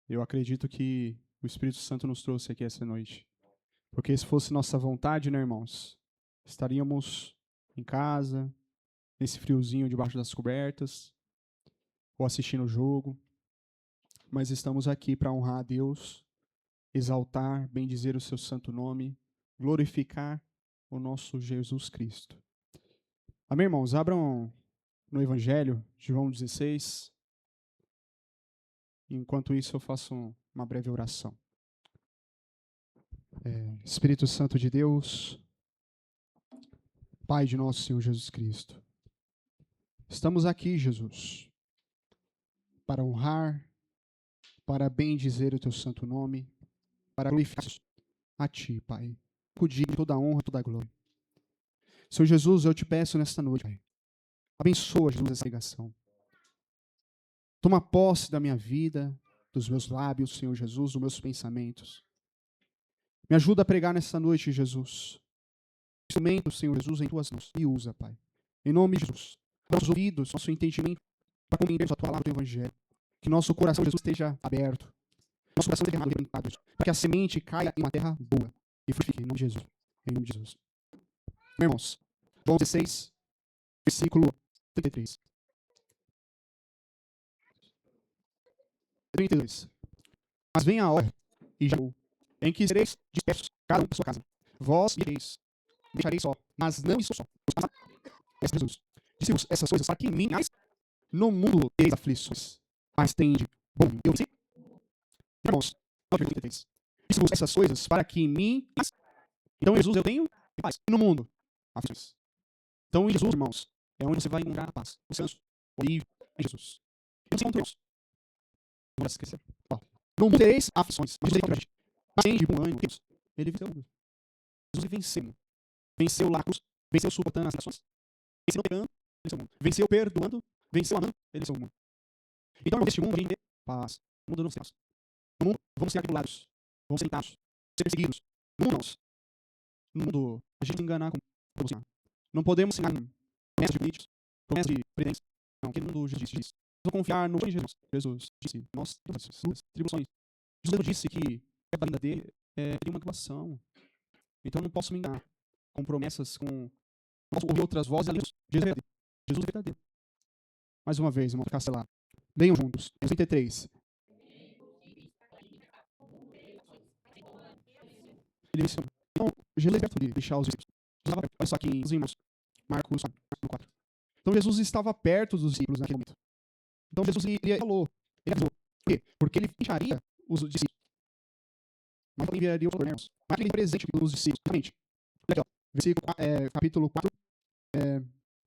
Eu acredito que o Espírito Santo nos trouxe aqui essa noite. Porque se fosse nossa vontade, né, irmãos? Estaríamos em casa, nesse friozinho debaixo das cobertas, ou assistindo o jogo. Mas estamos aqui para honrar a Deus, exaltar, bendizer o seu santo nome, glorificar o nosso Jesus Cristo. Amém, irmãos? Abram no Evangelho de João 16. Enquanto isso, eu faço uma breve oração. Espírito Santo de Deus, Pai de nosso Senhor Jesus Cristo, estamos aqui, Jesus, para honrar, para bendizer o teu santo nome, para glorificar a ti, Pai. Pedir toda a honra, toda a glória. Senhor Jesus, eu te peço nesta noite, Pai, abençoa, Jesus, essa pregação. Toma posse da minha vida, dos meus lábios, Senhor Jesus, dos meus pensamentos. Me ajuda a pregar nesta noite, Jesus. Instrumento, Senhor Jesus, em tuas mãos. Me usa, Pai. Em nome de Jesus. Nossos ouvidos, nosso entendimento, para compreendermos a tua palavra do Evangelho. Que nosso coração, Jesus, esteja aberto. Nosso coração derramado, para que a semente caia em uma terra boa e frutifique, em nome de Jesus. Em nome de Jesus. Irmãos, João 16, versículo 33. 32. Mas vem a hora, e já chegou, em que sereis dispersos, cada um para sua casa. Vós me deixareis só, mas não estou só. Jesus. Disse-vos essas coisas para que em mim, no mundo tereis aflições. Mas tende bom, eu sei. Irmãos, 33. Disse-vos essas coisas para que em mim, então em Jesus eu tenho paz. E no mundo, aflições. Então em Jesus, irmãos, é onde você vai encontrar a paz, o descanso, o alívio em Jesus. Não se encontra, irmãos. Não vai se esquecer. Não tereis aflições, mas tende bom ânimo. Ele venceu. Jesus venceu. Venceu lá a cruz, venceu suportando as nações, venceu pegando, venceu o mundo. Venceu perdoando, venceu amando, ele venceu o mundo. Então, neste mundo, a gente tem paz. No mundo não temos. No mundo, vamos ser atribulados, vamos ser tentados, ser perseguidos. No mundo, a gente enganar com o não podemos enganar com promessas de políticos, promessas de presidentes. Não, que no mundo Jesus diz. Vou confiar no Jesus. Jesus disse, nós temos tribulações. Jesus disse que a vinda dele é uma tribulação. Então, eu não posso me enganar com promessas, com ouvir outras vozes além de Jesus. Jesus é verdadeiro. Mais uma vez, vamos ficar selado. Leiam juntos. 33. Ele disse, então, Jesus é perto de deixar os discípulos. Olha só aqui em Marcos 4. Então, Jesus estava perto dos discípulos naquele momento. Então, Jesus ele falou. Ele avisou. Por quê? Porque ele fecharia os discípulos. Mas ele enviaria os corneiros. Mas ele presente dos discípulos. Exatamente. Olha aqui, ó. Versículo, capítulo 4,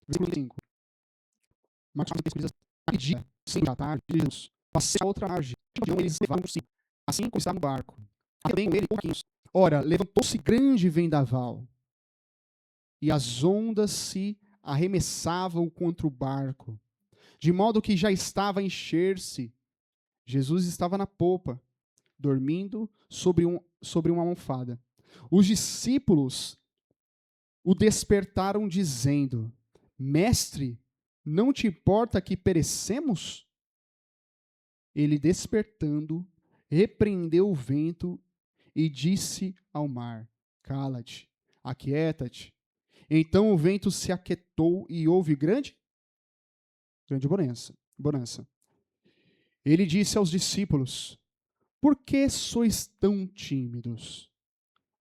versículo 5. Marcos 4, diz, a dia, sim, à tarde, Jesus passei a outra margem. De onde eles levaram consigo. Assim como estava no barco. Também com ele pouquinhos. Ora, levantou-se grande vendaval. E as ondas se arremessavam contra o barco. De modo que já estava a encher-se. Jesus estava na popa, dormindo sobre uma almofada. Os discípulos o despertaram dizendo, Mestre, não te importa que perecemos? Ele despertando, repreendeu o vento e disse ao mar, cala-te, aquieta-te. Então o vento se aquietou e houve grande bonança. Ele disse aos discípulos, por que sois tão tímidos?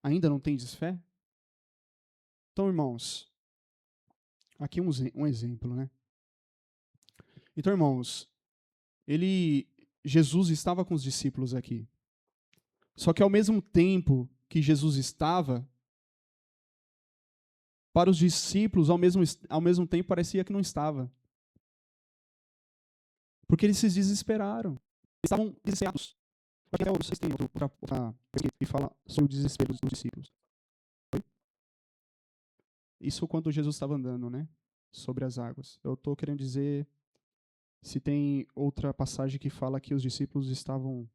Ainda não tendes fé? Então, irmãos, aqui um exemplo, né? Então, irmãos, Jesus estava com os discípulos aqui. Só que ao mesmo tempo que Jesus estava, para os discípulos, ao mesmo tempo, parecia que não estava. Porque eles se desesperaram. Eles estavam desesperados. Até vocês têm outra que fala sobre o desespero dos discípulos. Isso quando Jesus estava andando, né? Sobre as águas. Eu estou querendo dizer se tem outra passagem que fala que os discípulos estavam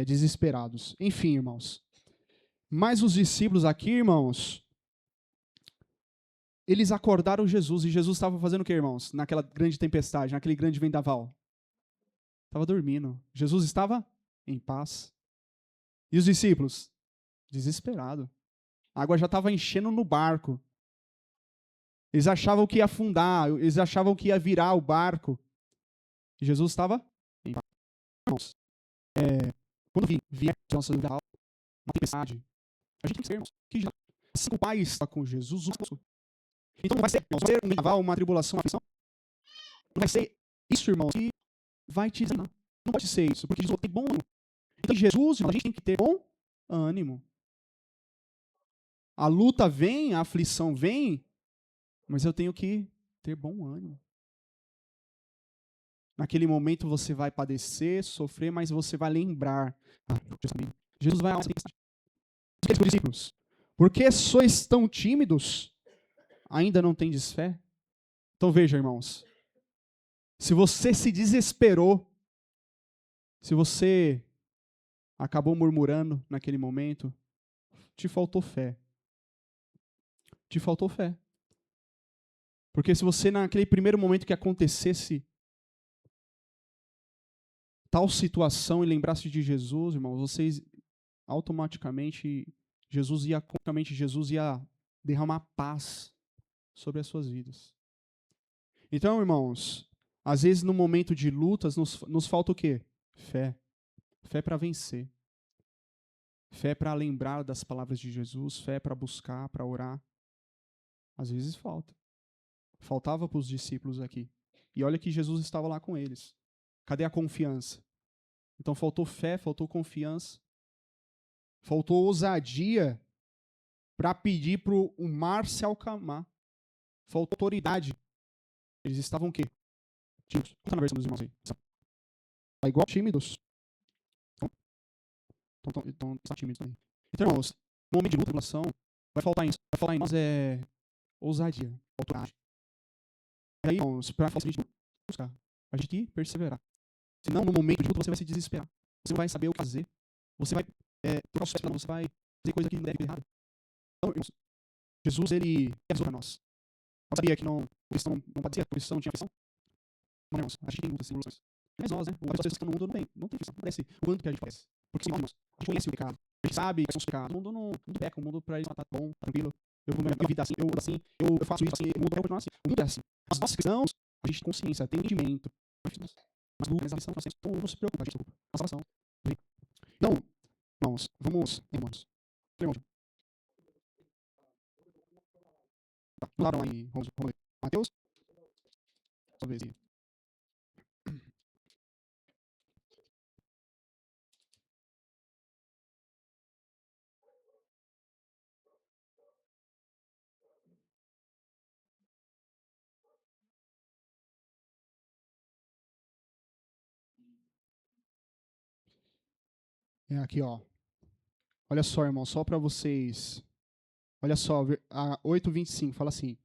desesperados. Enfim, irmãos. Mas os discípulos aqui, irmãos, eles acordaram Jesus. E Jesus estava fazendo o que, irmãos? Naquela grande tempestade, naquele grande vendaval. Estava dormindo. Jesus estava em paz. E os discípulos? Desesperados. A água já estava enchendo no barco. Eles achavam que ia afundar, eles achavam que ia virar o barco. E Jesus estava em paz. Irmãos, quando vier a nossa vida, uma tempestade, a gente tem que ser, irmãos, que já, assim o Pai está com Jesus, então não vai ser, irmãos, vai ser um vendaval, uma tribulação, uma aflição. Não vai ser isso, irmãos, que vai te desanimar. Não pode ser isso, porque Jesus tem bom ânimo. Então, Jesus, irmãos, a gente tem que ter bom ânimo. A luta vem, a aflição vem, mas eu tenho que ter bom ânimo. Naquele momento você vai padecer, sofrer, mas você vai lembrar. Jesus vai aos discípulos. Por que sois tão tímidos? Ainda não tendes fé? Então veja, irmãos. Se você se desesperou, se você acabou murmurando naquele momento, te faltou fé. Te faltou fé. Porque se você, naquele primeiro momento que acontecesse tal situação e lembrasse de Jesus, irmãos, vocês automaticamente Jesus ia derramar paz sobre as suas vidas. Então, irmãos, às vezes no momento de lutas nos falta o quê? Fé. Fé para vencer. Fé para lembrar das palavras de Jesus, fé para buscar, para orar. Às vezes falta. Faltava para os discípulos aqui. E olha que Jesus estava lá com eles. Cadê a confiança? Então faltou fé, faltou confiança, faltou ousadia para pedir para o mar se acalmar. Faltou autoridade. Eles estavam o quê? Tímidos. Conta na versão dos irmãos aí. Tá igual tímidos. Então está tímidos também. Então, irmãos, no momento de luta, tribulação, vai faltar em nós ousadia, autoridade. E aí, irmãos, para a gente buscar, a gente tem que perseverar. Senão, no momento de luta, você vai se desesperar. Você não vai saber o que fazer. Você vai trocar o sucesso, você vai fazer coisa que não deve ter errado. Então, irmãos, Jesus, ele avisou para nós. Nós sabia que não pode ser, a posição não tinha aflição. Não, irmãos, a gente tem lutas, tribulações. Mas nós, né? As pessoas que estão no mundo não tem aflição. Não parece o quanto que a gente parece. Porque, senão, irmãos, a gente conhece o pecado. A gente sabe que são os pecados. O mundo não peca. O mundo, para eles, tá bom, tá tranquilo. Eu vou minha vida assim, eu faço isso assim, o mundo vai continuar assim. O mundo é assim. Mas nós cristãos, a gente tem consciência, tem entendimento. Mas lutas, aflição, nós temos. Então, não se preocupe, a gente se preocupa. A salvação. Então, irmãos, irmãos. Irmãos. Tá, vamos lá em Mateus. Talvez. É aqui, ó. Olha só, irmão, só para vocês. Olha só, a 8:25 fala assim: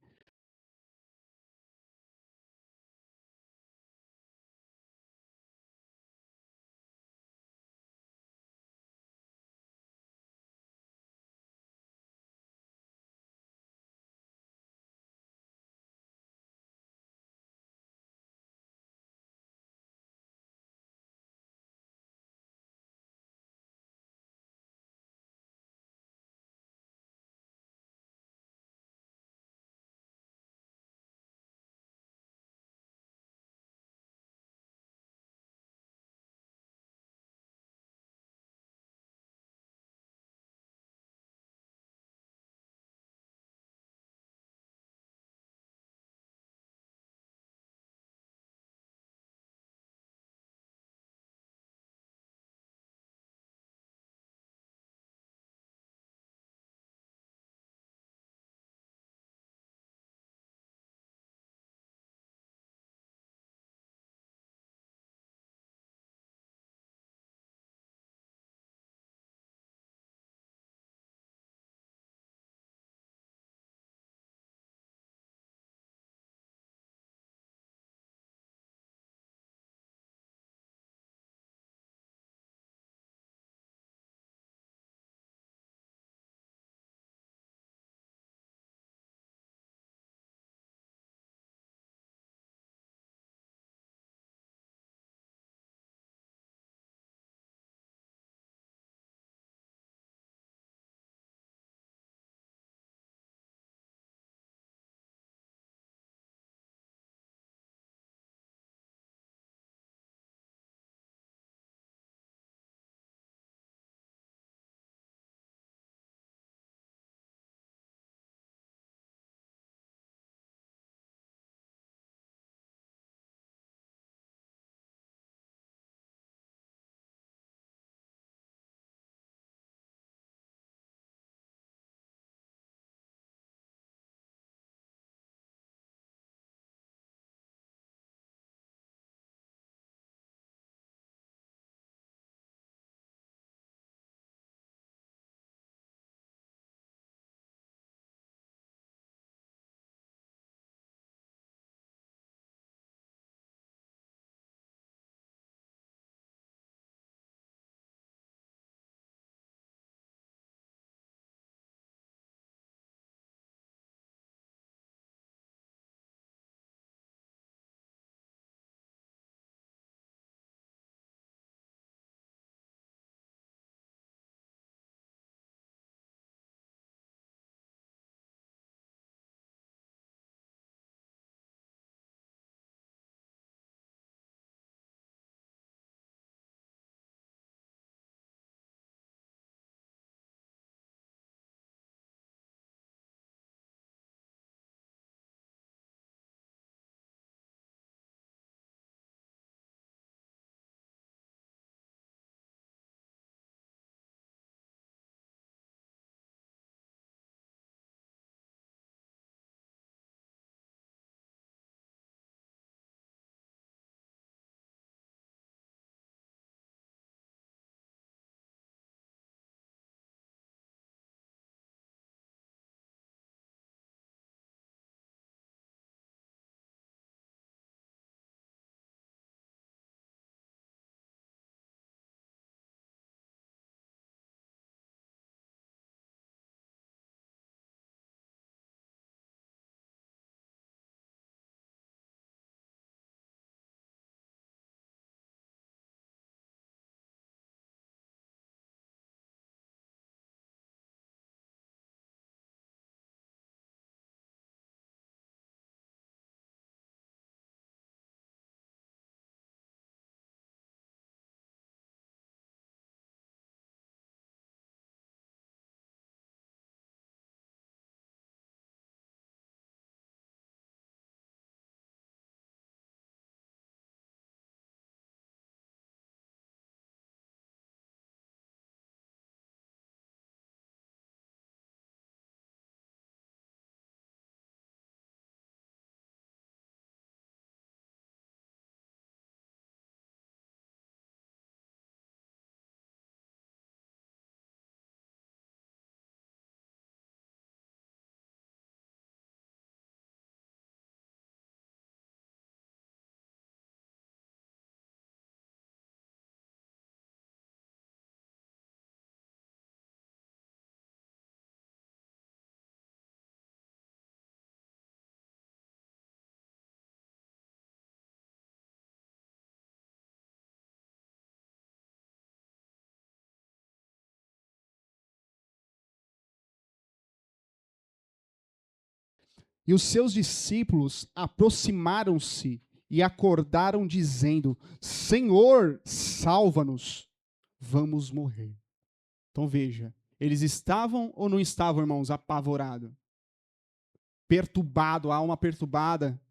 E os seus discípulos aproximaram-se e acordaram, dizendo: Senhor, salva-nos, vamos morrer. Então veja, eles estavam ou não estavam, irmãos, apavorados? Perturbado, a alma perturbada.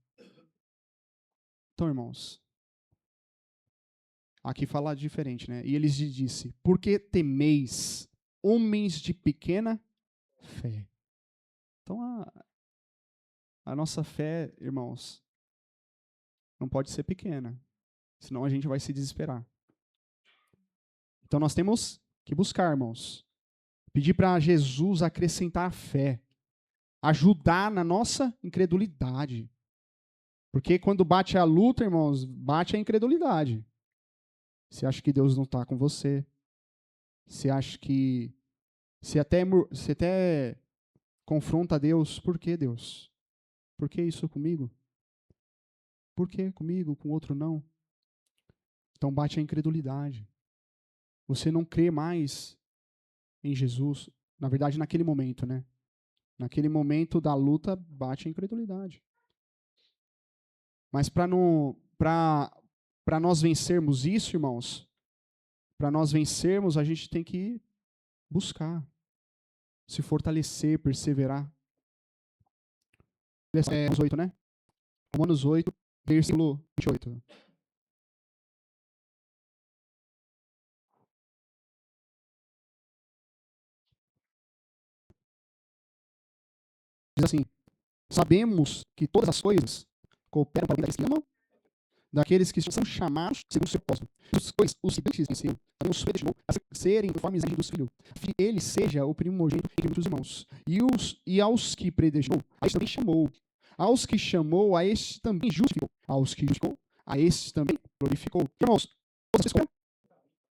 Então, irmãos, aqui fala diferente, né? E eles lhe disse: Por que temeis, homens de pequena fé? Então, a nossa fé, irmãos, não pode ser pequena, senão a gente vai se desesperar. Então, nós temos que buscar, irmãos, pedir para Jesus acrescentar fé, ajudar na nossa incredulidade. Porque quando bate a luta, irmãos, bate a incredulidade. Você acha que Deus não está com você? Você acha que... Você até confronta Deus. Por que, Deus? Por que isso comigo? Por que comigo, com outro não? Então bate a incredulidade. Você não crê mais em Jesus. Na verdade, naquele momento, né? Naquele momento da luta, bate a incredulidade. Mas para nós vencermos isso, irmãos, para nós vencermos, a gente tem que buscar, se fortalecer, perseverar. Romanos 8, né? Romanos 8, versículo 28. Diz assim: Sabemos que todas as coisas cooperam para o bem daqueles que amam, daqueles que são chamados segundo o seu propósito. Pois os que antes venceram, também os predestinou a serem conformes à imagem do Filho, que ele seja o primogênito entre muitos irmãos. E aos que predestinou, a estes também chamou. Aos que chamou, a estes também justificou. Aos que justificou, a estes também glorificou. Irmãos, vocês escolhem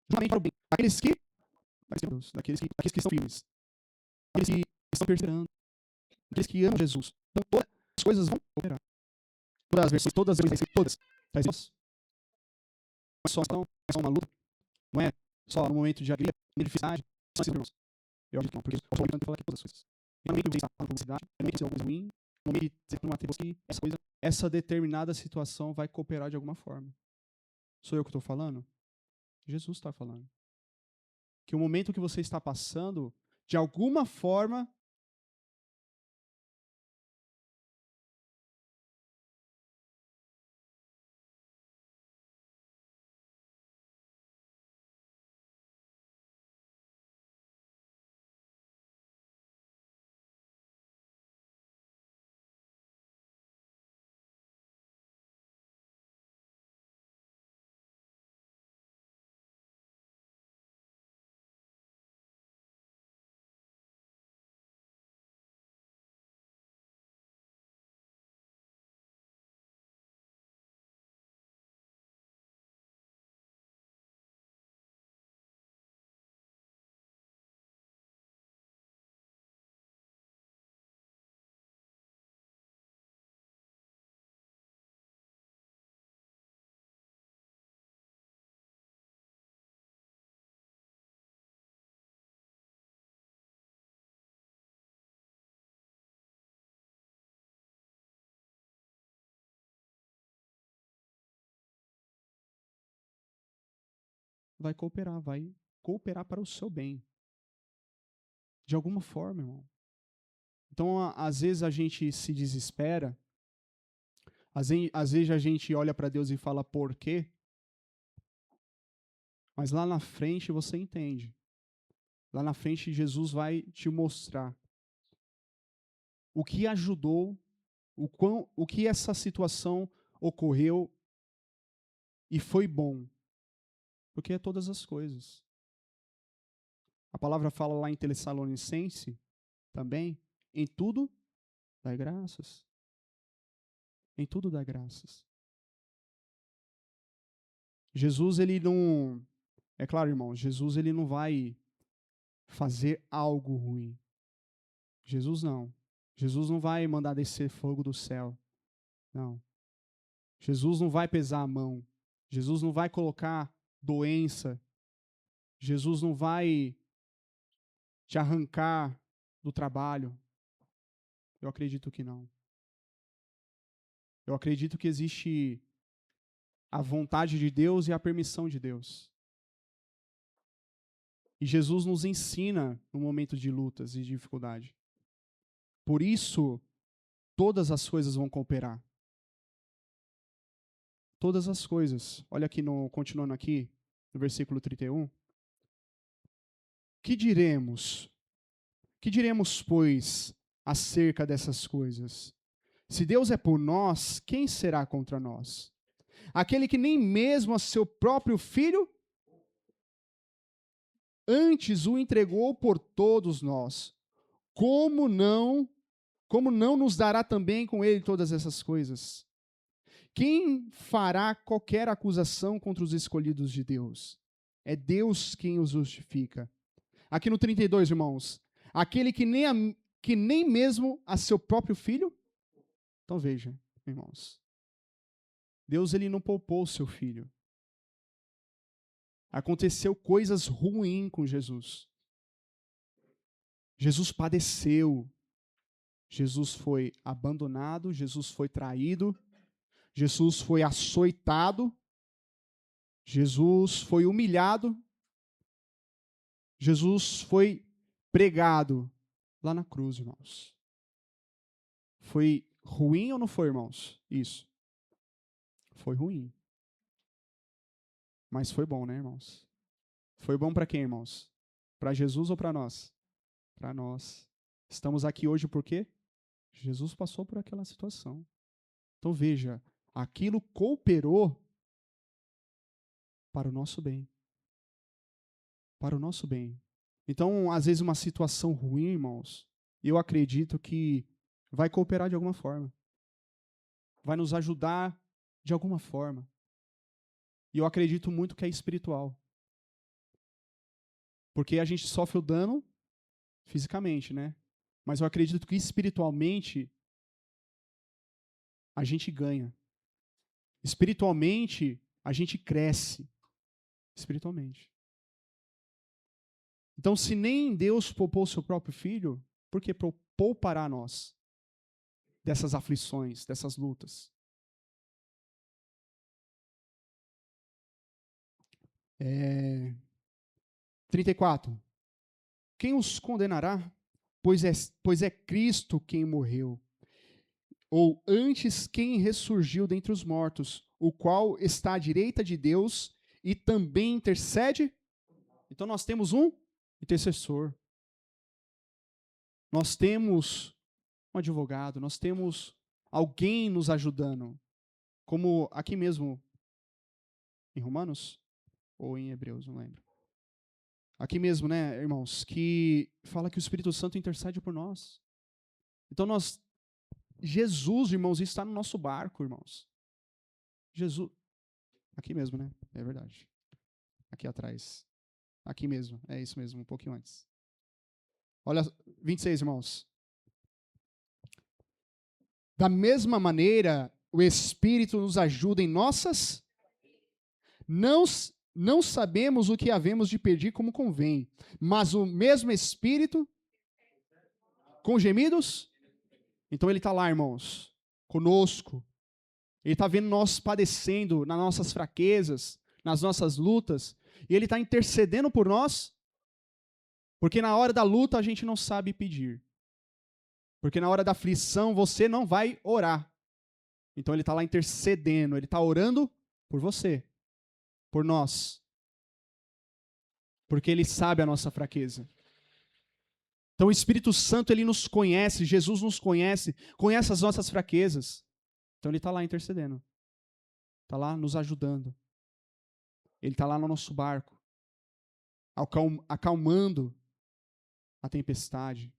justamente para o bem daqueles que estão firmes, daqueles que estão perseverando, daqueles que amam Jesus. Então todas as coisas vão cooperar. Todas as versões, todas as vezes, todas. Não é só não é só uma luta, não é só no momento de alegria, de felicidade. São assim, irmãos. Eu acredito que não, porque o Paulo fala que todas as coisas. No momento de estar na publicidade, no momento de ser alguma coisa ruim, no momento de ser uma que essa determinada situação vai cooperar de alguma forma. Sou eu que estou falando? Jesus está falando. Que o momento que você está passando, de alguma forma, vai cooperar para o seu bem. De alguma forma, irmão. Então, às vezes a gente se desespera, às vezes a gente olha para Deus e fala por quê, mas lá na frente você entende. Lá na frente Jesus vai te mostrar o que ajudou, o que essa situação ocorreu e foi bom. Porque é todas as coisas. A palavra fala lá em Tessalonicense também, em tudo dai graças. Em tudo dai graças. Jesus, ele não... É claro, irmãos, Jesus, ele não vai fazer algo ruim. Jesus não. Jesus não vai mandar descer fogo do céu. Não. Jesus não vai pesar a mão. Jesus não vai colocar doença. Jesus não vai te arrancar do trabalho. Eu acredito que não. Eu acredito que existe a vontade de Deus e a permissão de Deus. E Jesus nos ensina no momento de lutas e de dificuldade. Por isso, todas as coisas vão cooperar. Todas as coisas. Olha aqui, continuando aqui, no versículo 31. Que diremos? Que diremos, pois, acerca dessas coisas? Se Deus é por nós, quem será contra nós? Aquele que nem mesmo a seu próprio filho antes o entregou por todos nós. Como não nos dará também com ele todas essas coisas? Quem fará qualquer acusação contra os escolhidos de Deus? É Deus quem os justifica. Aqui no 32, irmãos, aquele que nem mesmo a seu próprio filho. Então veja, irmãos, Deus ele não poupou o seu filho. Aconteceu coisas ruins com Jesus. Jesus padeceu. Jesus foi abandonado, Jesus foi traído, Jesus foi açoitado, Jesus foi humilhado, Jesus foi pregado lá na cruz, irmãos. Foi ruim ou não foi, irmãos? Isso. Foi ruim. Mas foi bom, né, irmãos? Foi bom para quem, irmãos? Para Jesus ou para nós? Para nós. Estamos aqui hoje por quê? Jesus passou por aquela situação. Então veja, aquilo cooperou para o nosso bem. Para o nosso bem. Então, às vezes, uma situação ruim, irmãos, eu acredito que vai cooperar de alguma forma. Vai nos ajudar de alguma forma. E eu acredito muito que é espiritual. Porque a gente sofre o dano fisicamente, né? Mas eu acredito que espiritualmente a gente ganha. Espiritualmente a gente cresce. Espiritualmente. Então, se nem Deus poupou o seu próprio filho, por que poupará a nós dessas aflições, dessas lutas? 34. Quem os condenará? Pois é Cristo quem morreu. Ou antes, quem ressurgiu dentre os mortos, o qual está à direita de Deus e também intercede? Então nós temos um intercessor. Nós temos um advogado, nós temos alguém nos ajudando. Como aqui mesmo em Romanos ou em Hebreus, não lembro. Aqui mesmo, né, irmãos, que fala que o Espírito Santo intercede por nós. Então Jesus, irmãos, está no nosso barco, irmãos. Jesus, aqui mesmo, né? É verdade. Aqui atrás. Aqui mesmo, é isso mesmo, um pouquinho antes. Olha, 26, irmãos. Da mesma maneira, o Espírito nos ajuda em nossas... Não sabemos o que havemos de pedir como convém, mas o mesmo Espírito, com gemidos, então ele está lá, irmãos, conosco. Ele está vendo nós padecendo nas nossas fraquezas, nas nossas lutas, e ele está intercedendo por nós, porque na hora da luta a gente não sabe pedir. Porque na hora da aflição você não vai orar. Então ele está lá intercedendo, ele está orando por você, por nós. Porque ele sabe a nossa fraqueza. Então o Espírito Santo, ele nos conhece, Jesus nos conhece, conhece as nossas fraquezas. Então ele está lá intercedendo. Está lá nos ajudando. Ele está lá no nosso barco, acalmando a tempestade.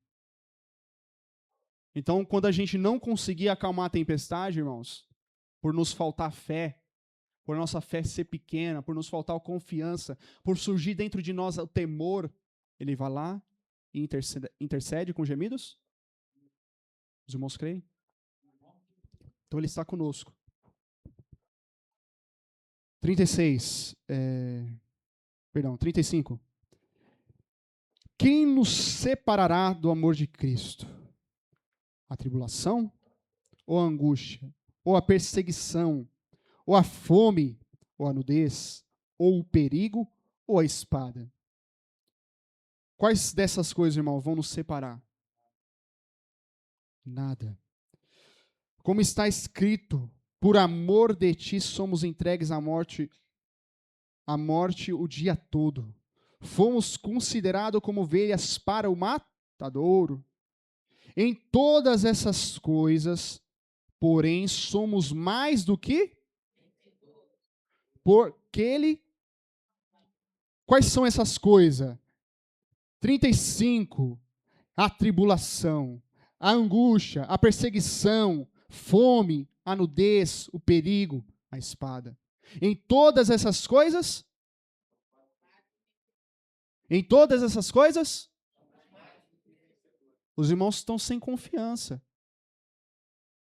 Então, quando a gente não conseguir acalmar a tempestade, irmãos, por nos faltar fé, por nossa fé ser pequena, por nos faltar a confiança, por surgir dentro de nós o temor, ele vai lá e intercede com gemidos? Os irmãos creem? Então ele está conosco. 35. Quem nos separará do amor de Cristo? A tribulação ou a angústia? ou a perseguição, ou a fome, ou a nudez, ou o perigo, ou a espada. Quais dessas coisas, irmão, vão nos separar? Nada. Como está escrito, por amor de ti somos entregues à morte o dia todo. Fomos considerados como ovelhas para o matadouro. Em todas essas coisas, porém, somos mais do que por aquele. Quais são essas coisas? 35. A tribulação, a angústia, a perseguição, fome, a nudez, o perigo, a espada. Em todas essas coisas, os irmãos estão sem confiança.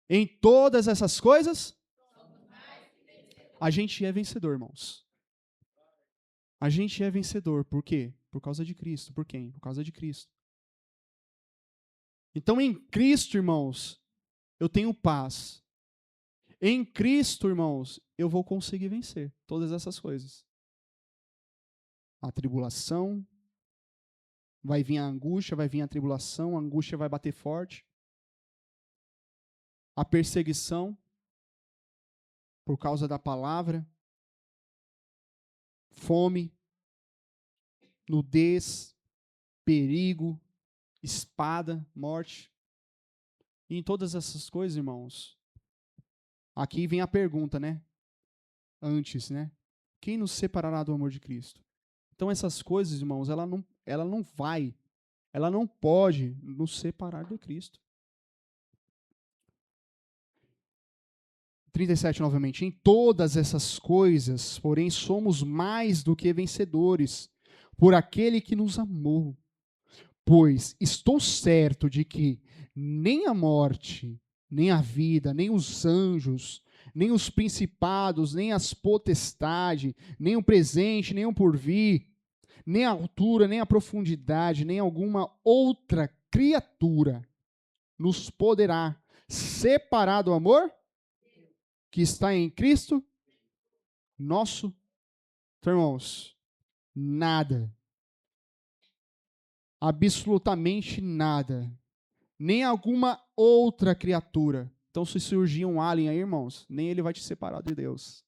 Em todas essas coisas, a gente é vencedor, irmãos. A gente é vencedor. Por quê? Por causa de Cristo. Por quem? Por causa de Cristo. Então, em Cristo, irmãos, eu tenho paz. Em Cristo, irmãos, eu vou conseguir vencer todas essas coisas. A tribulação, vai vir a angústia, vai vir a tribulação, a angústia vai bater forte. A perseguição, por causa da palavra. Fome, nudez, perigo, espada, morte. E em todas essas coisas, irmãos, aqui vem a pergunta, né? Antes, né? Quem nos separará do amor de Cristo? Então essas coisas, irmãos, ela não pode nos separar de Cristo. 37 novamente. Em todas essas coisas, porém, somos mais do que vencedores por aquele que nos amou. Pois estou certo de que nem a morte, nem a vida, nem os anjos, nem os principados, nem as potestades, nem o presente, nem o porvir, nem a altura, nem a profundidade, nem alguma outra criatura nos poderá separar do amor que está em Cristo nosso. Então, irmãos, nada, absolutamente nada, nem alguma outra criatura. Então, se surgir um alien aí, irmãos, nem ele vai te separar de Deus.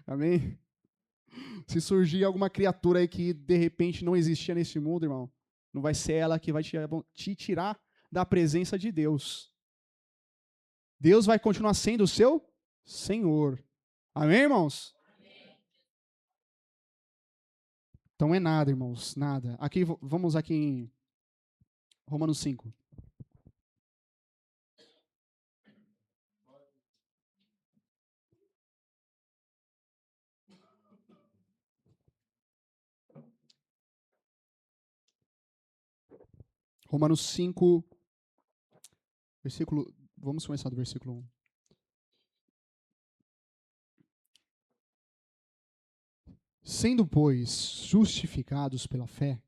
Amém? Se surgir alguma criatura aí que de repente não existia nesse mundo, irmão, não vai ser ela que vai te tirar da presença de Deus. Deus vai continuar sendo o seu Senhor. Amém, irmãos? Então é nada, irmãos, nada. Aqui, vamos aqui em Romanos 5. Romanos 5, vamos começar do versículo 1. Sendo, pois, justificados pela fé,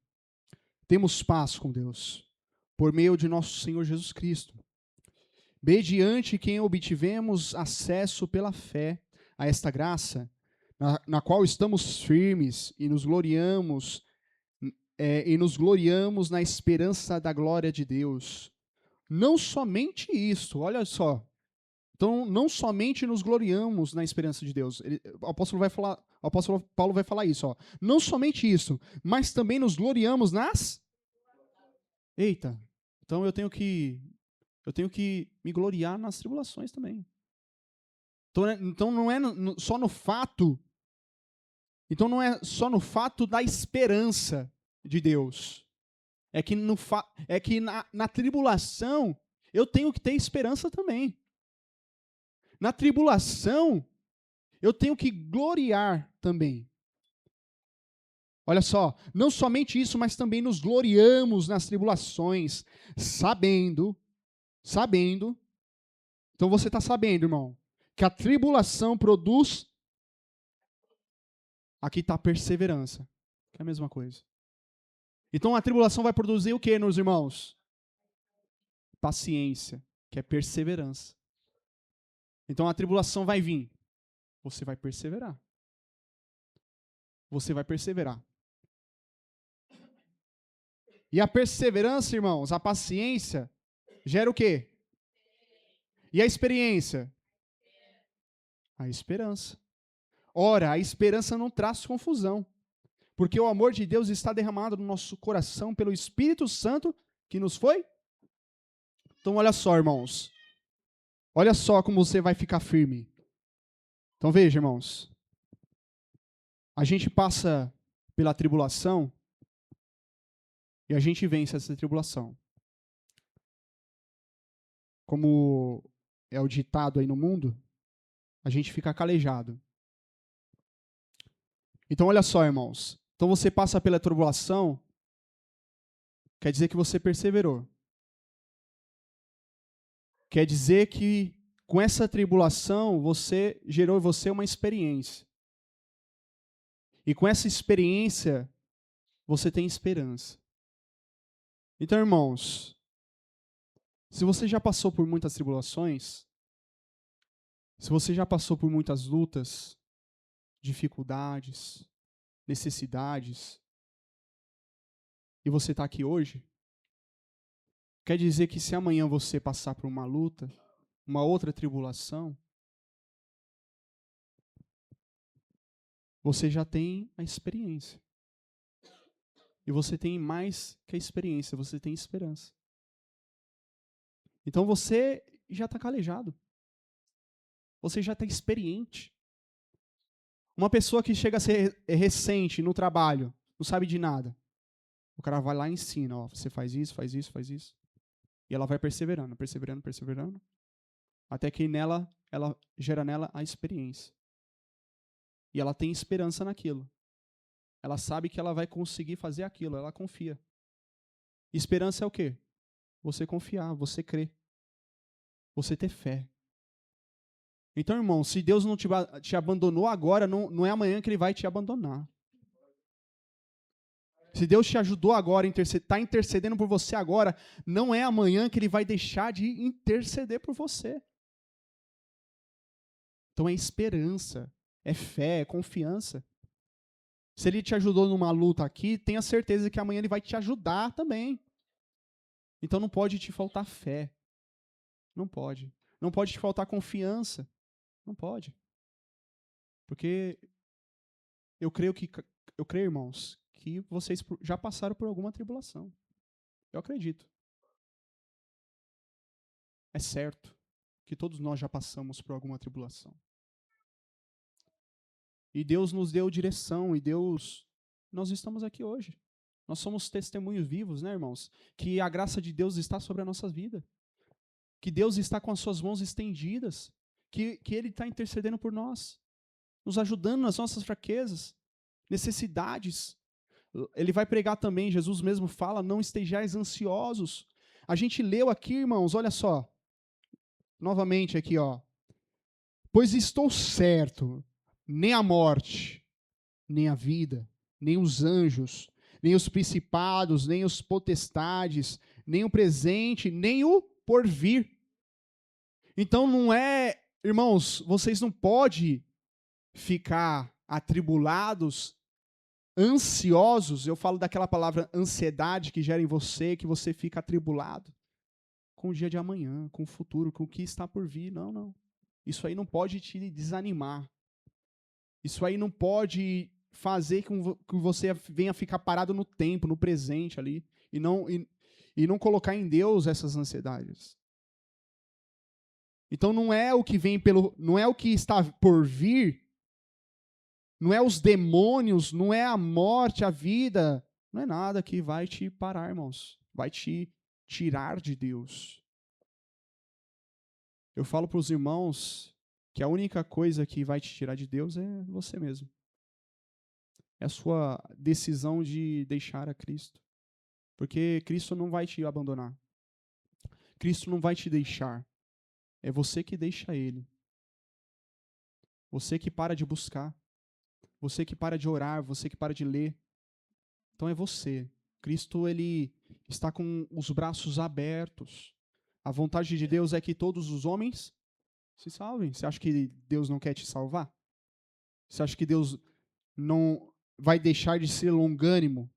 temos paz com Deus, por meio de nosso Senhor Jesus Cristo, mediante quem obtivemos acesso pela fé a esta graça, na qual estamos firmes e nos gloriamos na esperança da glória de Deus. Não somente isso, olha só. Então, não somente nos gloriamos na esperança de Deus. O apóstolo Paulo vai falar isso, ó. Não somente isso, mas também nos gloriamos nas. Eita. Então eu tenho que me gloriar nas tribulações também. Então não é só no fato. Então não é só no fato da esperança de Deus. É que, na tribulação eu tenho que ter esperança também. Na tribulação, eu tenho que gloriar também. Olha só, não somente isso, mas também nos gloriamos nas tribulações, sabendo, então você está sabendo, irmão, que a tribulação produz, aqui está a perseverança, que é a mesma coisa. Então a tribulação vai produzir o que, meus irmãos? Paciência, que é perseverança. Então a tribulação vai vir. Você vai perseverar. Você vai perseverar. E a perseverança, irmãos, a paciência, gera o quê? E a experiência? A esperança. Ora, a esperança não traz confusão, porque o amor de Deus está derramado no nosso coração pelo Espírito Santo que nos foi. Então, olha só, irmãos. Olha só como você vai ficar firme. Então, veja, irmãos. A gente passa pela tribulação e a gente vence essa tribulação. Como é o ditado aí no mundo, a gente fica calejado. Então, olha só, irmãos. Então, você passa pela tribulação, quer dizer que você perseverou. Quer dizer que com essa tribulação, você gerou em você uma experiência. E com essa experiência, você tem esperança. Então, irmãos, se você já passou por muitas tribulações, se você já passou por muitas lutas, dificuldades, necessidades, e você está aqui hoje, quer dizer que se amanhã você passar por uma luta, uma outra tribulação, você já tem a experiência. E você tem mais que a experiência, você tem esperança. Então você já está calejado. Você já está experiente. Uma pessoa que chega a ser recente no trabalho, não sabe de nada. O cara vai lá e ensina, ó, você faz isso, faz isso, faz isso. E ela vai perseverando, perseverando, perseverando, até que ela gera nela a experiência. E ela tem esperança naquilo. Ela sabe que ela vai conseguir fazer aquilo, ela confia. Esperança é o quê? Você confiar, você crer. Você ter fé. Então, irmão, se Deus não te abandonou agora, não é amanhã que Ele vai te abandonar. Se Deus te ajudou agora, está intercedendo por você agora, não é amanhã que Ele vai deixar de interceder por você. Então é esperança, é fé, é confiança. Se Ele te ajudou numa luta aqui, tenha certeza que amanhã Ele vai te ajudar também. Então não pode te faltar fé. Não pode. Não pode te faltar confiança. Não pode. Porque eu creio, irmãos, que vocês já passaram por alguma tribulação. Eu acredito. É certo que todos nós já passamos por alguma tribulação. E Deus nos deu direção, e nós estamos aqui hoje. Nós somos testemunhos vivos, né, irmãos? Que a graça de Deus está sobre a nossa vida. Que Deus está com as suas mãos estendidas. Que Ele está intercedendo por nós. Nos ajudando nas nossas fraquezas, necessidades. Ele vai pregar também, Jesus mesmo fala, não estejais ansiosos. A gente leu aqui, irmãos, olha só. Novamente aqui, ó. Pois estou certo, nem a morte, nem a vida, nem os anjos, nem os principados, nem os potestades, nem o presente, nem o porvir. Então não é, irmãos, vocês não podem ficar atribulados, ansiosos. Eu falo daquela palavra ansiedade que gera em você, que você fica atribulado com o dia de amanhã, com o futuro, com o que está por vir. Não, não. Isso aí não pode te desanimar. Isso aí não pode fazer com que você venha ficar parado no tempo, no presente ali, e não colocar em Deus essas ansiedades. Então não é o que não é o que está por vir, não é os demônios, não é a morte, a vida, não é nada que vai te parar, irmãos. Vai te tirar de Deus. Eu falo para os irmãos que a única coisa que vai te tirar de Deus é você mesmo. É a sua decisão de deixar a Cristo. Porque Cristo não vai te abandonar. Cristo não vai te deixar. É você que deixa Ele. Você que para de buscar. Você que para de orar. Você que para de ler. Então é você. Cristo, Ele está com os braços abertos. A vontade de Deus é que todos os homens Se salvem. Você acha que Deus não quer te salvar? Você acha que Deus não vai deixar de ser longânimo?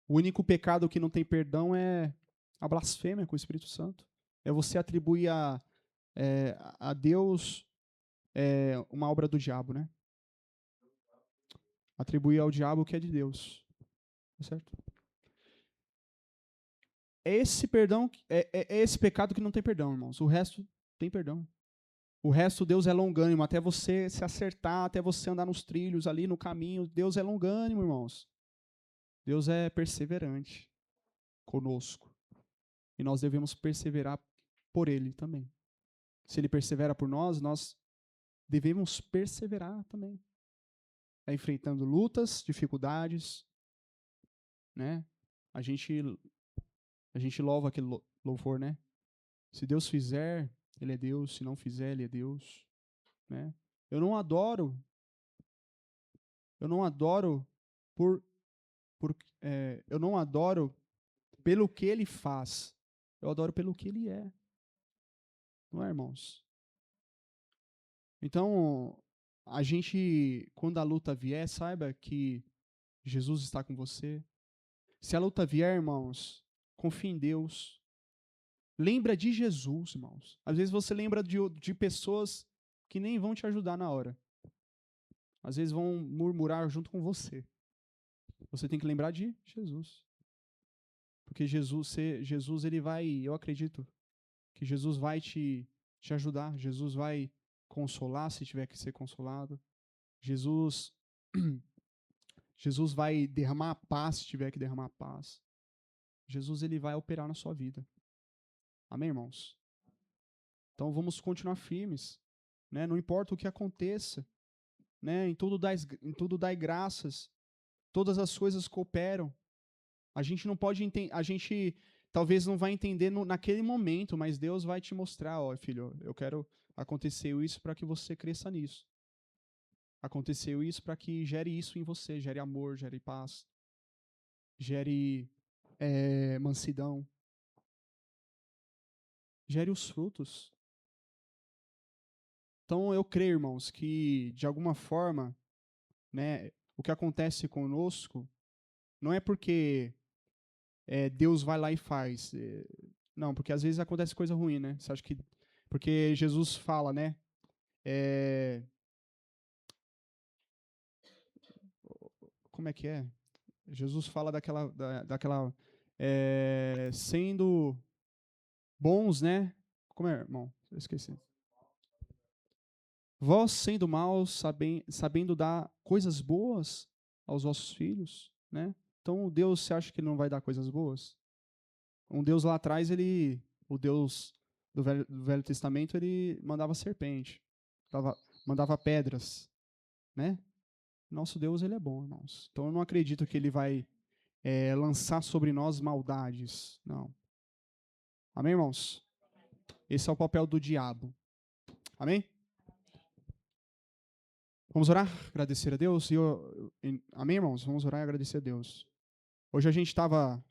O único pecado que não tem perdão é a blasfêmia com o Espírito Santo. É você atribuir a Deus uma obra do diabo, né? Atribuir ao diabo o que é de Deus. Certo? É esse perdão, é esse pecado que não tem perdão, irmãos. O resto tem perdão. O resto, Deus é longânimo, até você se acertar, até você andar nos trilhos ali no caminho. Deus é longânimo, irmãos. Deus é perseverante conosco. E nós devemos perseverar por Ele também. Se Ele persevera por nós, nós devemos perseverar também. Enfrentando lutas, dificuldades, né? A gente louva aquele louvor, né? Se Deus fizer, Ele é Deus. Se não fizer, Ele é Deus, né? Eu não adoro por, eu não adoro pelo que Ele faz. Eu adoro pelo que Ele é. Não é, irmãos? Então, a gente, quando a luta vier, saiba que Jesus está com você. Se a luta vier, irmãos, confie em Deus. Lembra de Jesus, irmãos. Às vezes você lembra de pessoas que nem vão te ajudar na hora. Às vezes vão murmurar junto com você. Você tem que lembrar de Jesus. Porque Jesus ele vai, eu acredito que Jesus vai te ajudar. Jesus vai consolar se tiver que ser consolado. Jesus vai derramar paz se tiver que derramar paz. Jesus ele vai operar na sua vida. Amém, irmãos? Então vamos continuar firmes, né? Não importa o que aconteça, né? Em tudo dai graças. Todas as coisas cooperam. A gente não pode entender, a gente talvez não vai entender naquele momento, mas Deus vai te mostrar, ó, filho, eu quero aconteceu isso para que você cresça nisso. Aconteceu isso para que gere isso em você, gere amor, gere paz, gere mansidão, gere os frutos. Então eu creio, irmãos, que de alguma forma, né, o que acontece conosco não é porque Deus vai lá e faz. Não, porque às vezes acontece coisa ruim, né? Você acha que porque Jesus fala, né? Como é que é? Jesus fala daquela sendo bons, né? Como é, irmão? Eu esqueci. Vós sendo maus, sabendo dar coisas boas aos vossos filhos, né? Então Deus, você acha que ele não vai dar coisas boas? Um Deus lá atrás, o Deus do Velho Testamento, ele mandava serpente, mandava pedras, né? Nosso Deus, ele é bom, irmãos. Então eu não acredito que ele vai lançar sobre nós maldades, não. Amém, irmãos? Esse é o papel do diabo. Amém? Vamos orar? Agradecer a Deus? Amém, irmãos? Vamos orar e agradecer a Deus. Hoje a gente estava